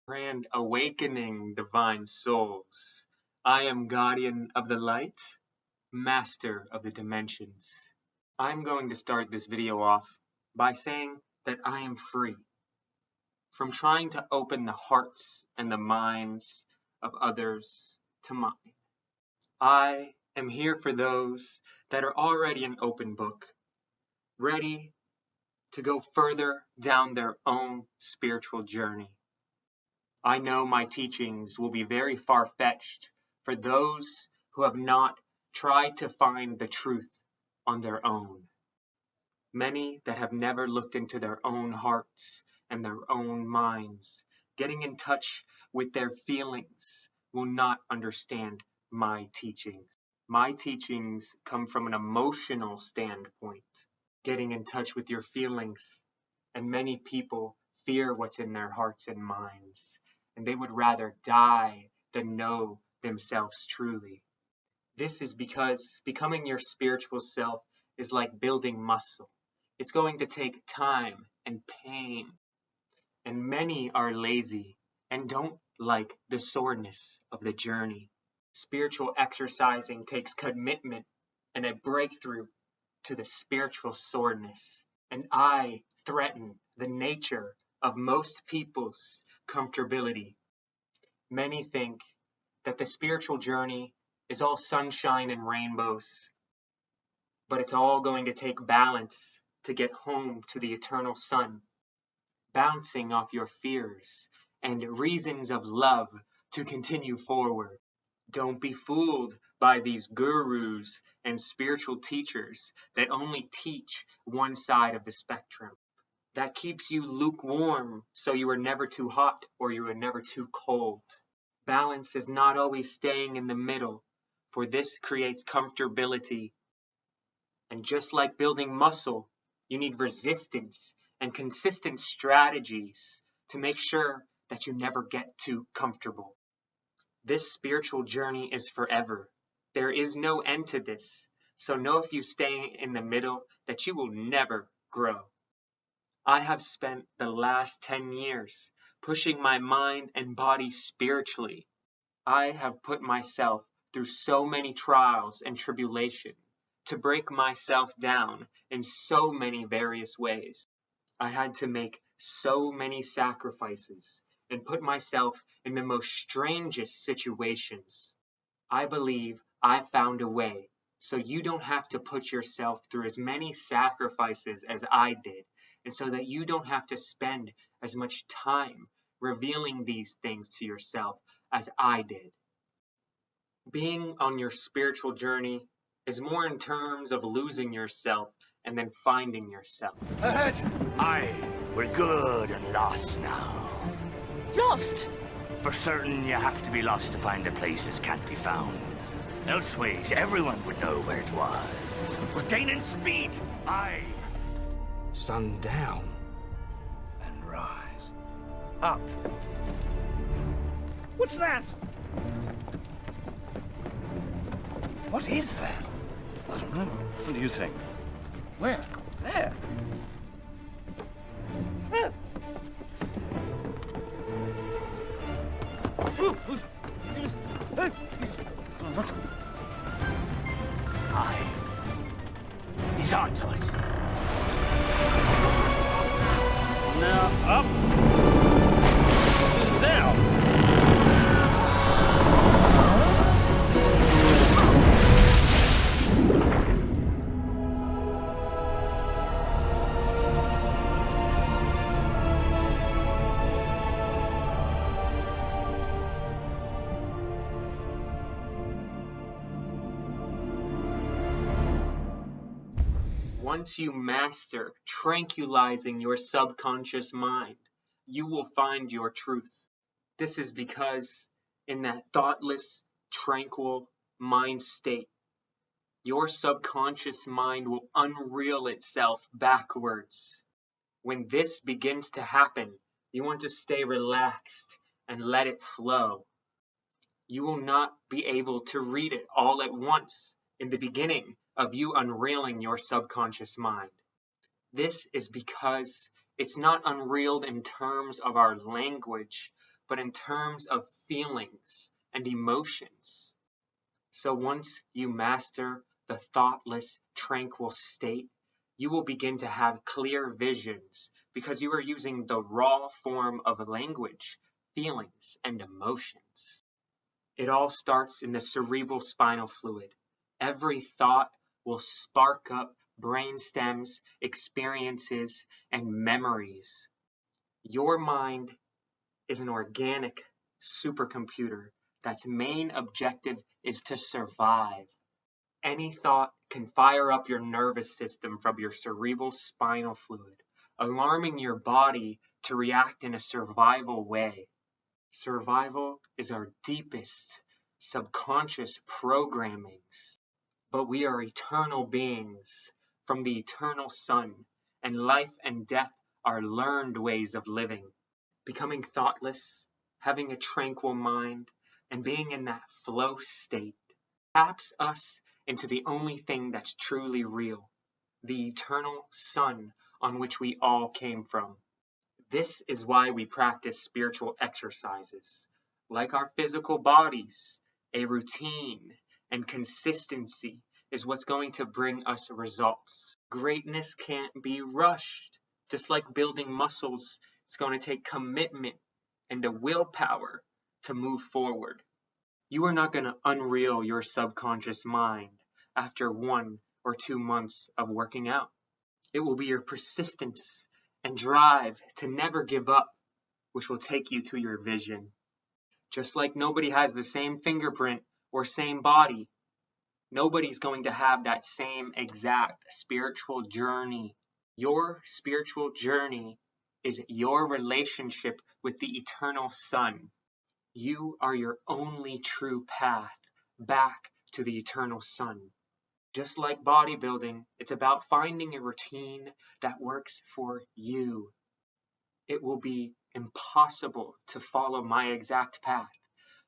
Grand awakening, divine souls. I am guardian of the light, master of the dimensions. I'm going to start this video off by saying that I am free from trying to open the hearts and the minds of others to mine. I am here for those that are already an open book, ready to go further down their own spiritual journey. I know my teachings will be very far-fetched for those who have not tried to find the truth on their own. Many that have never looked into their own hearts and their own minds, getting in touch with their feelings, will not understand my teachings. My teachings come from an emotional standpoint, getting in touch with your feelings, and many people fear what's in their hearts and minds, and they would rather die than know themselves truly. This is because becoming your spiritual self is like building muscle. It's going to take time and pain, and many are lazy and don't like the soreness of the journey. Spiritual exercising takes commitment and a breakthrough to the spiritual soreness, and I threaten the nature of most people's comfortability. Many think that the spiritual journey is all sunshine and rainbows, but it's all going to take balance to get home to the eternal sun, bouncing off your fears and reasons of love to continue forward. Don't be fooled by these gurus and spiritual teachers that only teach one side of the spectrum. That keeps you lukewarm, so you are never too hot or you are never too cold. Balance is not always staying in the middle, for this creates comfortability. And just like building muscle, you need resistance and consistent strategies to make sure that you never get too comfortable. This spiritual journey is forever. There is no end to this, so know if you stay in the middle that you will never grow. I have spent the last 10 years pushing my mind and body spiritually. I have put myself through so many trials and tribulation to break myself down in so many various ways. I had to make so many sacrifices and put myself in the most strangest situations. I believe I found a way so you don't have to put yourself through as many sacrifices as I did, and so that you don't have to spend as much time revealing these things to yourself as I did. Being on your spiritual journey is more in terms of losing yourself and then finding yourself. Ahead! Aye, we're good and lost now. Lost? For certain, you have to be lost to find the places can't be found. Elseways, everyone would know where it was. We're gaining speed! Aye. Sun down and rise. Up. What's that? What is that? I don't know. What do you think? Where? There. Aye. He's onto it. Now up. Is down. Once you master tranquilizing your subconscious mind, you will find your truth. This is because in that thoughtless, tranquil mind state, your subconscious mind will unreel itself backwards. When this begins to happen, you want to stay relaxed and let it flow. You will not be able to read it all at once in the beginning of you unreeling your subconscious mind. This is because it's not unreeled in terms of our language, but in terms of feelings and emotions. So once you master the thoughtless, tranquil state, you will begin to have clear visions because you are using the raw form of language, feelings, and emotions. It all starts in the cerebral spinal fluid. Every thought will spark up brain stems, experiences, and memories. Your mind is an organic supercomputer that's main objective is to survive. Any thought can fire up your nervous system from your cerebral spinal fluid, alarming your body to react in a survival way. Survival is our deepest subconscious programmings, but we are eternal beings from the eternal sun, and life and death are learned ways of living. Becoming thoughtless, having a tranquil mind, and being in that flow state taps us into the only thing that's truly real, the eternal sun on which we all came from. This is why we practice spiritual exercises. Like our physical bodies, a routine and consistency is what's going to bring us results. Greatness can't be rushed. Just like building muscles, it's going to take commitment and a willpower to move forward. You are not going to unreel your subconscious mind after 1 or 2 months of working out. It will be your persistence and drive to never give up, which will take you to your vision. Just like nobody has the same fingerprint or same body, nobody's going to have that same exact spiritual journey. Your spiritual journey is your relationship with the eternal sun. You are your only true path back to the eternal sun. Just like bodybuilding, it's about finding a routine that works for you. It will be impossible to follow my exact path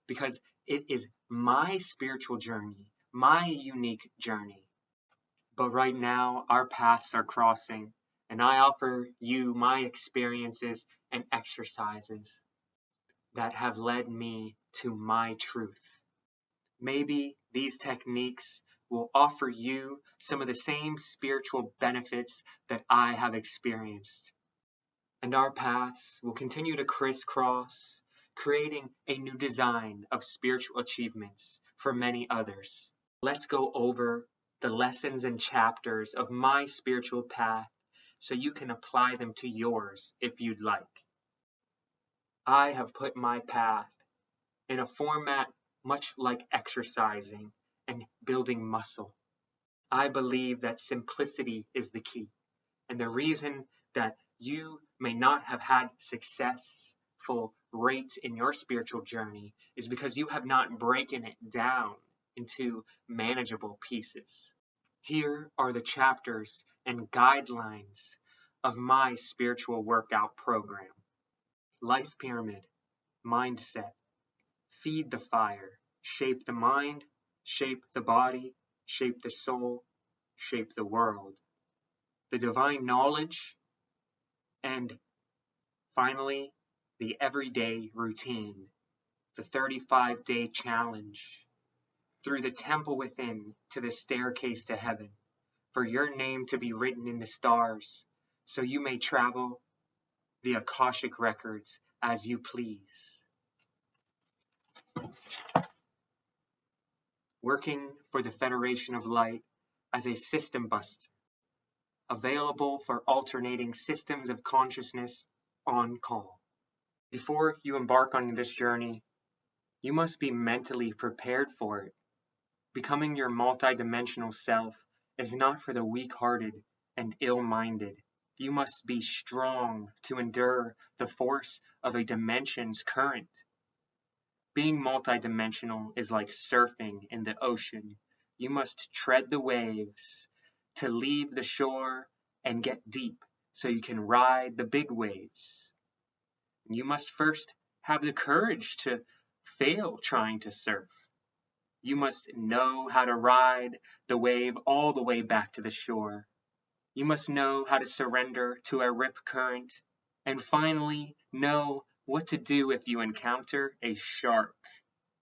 because it is my spiritual journey, my unique journey. But right now, our paths are crossing, and I offer you my experiences and exercises that have led me to my truth. Maybe these techniques will offer you some of the same spiritual benefits that I have experienced. And our paths will continue to crisscross, creating a new design of spiritual achievements for many others. Let's go over the lessons and chapters of my spiritual path so you can apply them to yours if you'd like. I have put my path in a format much like exercising and building muscle. I believe that simplicity is the key. And the reason that you may not have had successful rates in your spiritual journey is because you have not broken it down into manageable pieces. Here are the chapters and guidelines of my spiritual workout program. Life pyramid, mindset, feed the fire, shape the mind, shape the body, shape the soul, shape the world. The divine knowledge, and finally, the everyday routine, the 35-day challenge, through the temple within to the staircase to heaven, for your name to be written in the stars, so you may travel the Akashic records as you please. Working for the Federation of Light as a system buster, available for alternating systems of consciousness on call. Before you embark on this journey, you must be mentally prepared for it. Becoming your multidimensional self is not for the weak-hearted and ill-minded. You must be strong to endure the force of a dimension's current. Being multidimensional is like surfing in the ocean. You must tread the waves to leave the shore and get deep so you can ride the big waves. You must first have the courage to fail trying to surf. You must know how to ride the wave all the way back to the shore. You must know how to surrender to a rip current, and finally know what to do if you encounter a shark,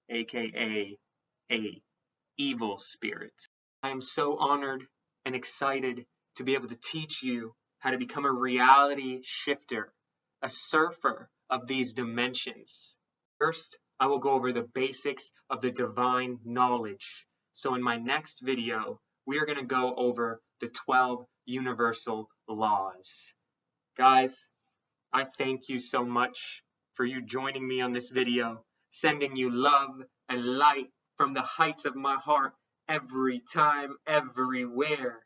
aka a evil spirit. I am so honored and excited to be able to teach you how to become a reality shifter, a surfer of these dimensions. First, I will go over the basics of the divine knowledge. So in my next video, we are going to go over the 12 universal laws. Guys, I thank you so much for you joining me on this video, sending you love and light from the heights of my heart every time, everywhere.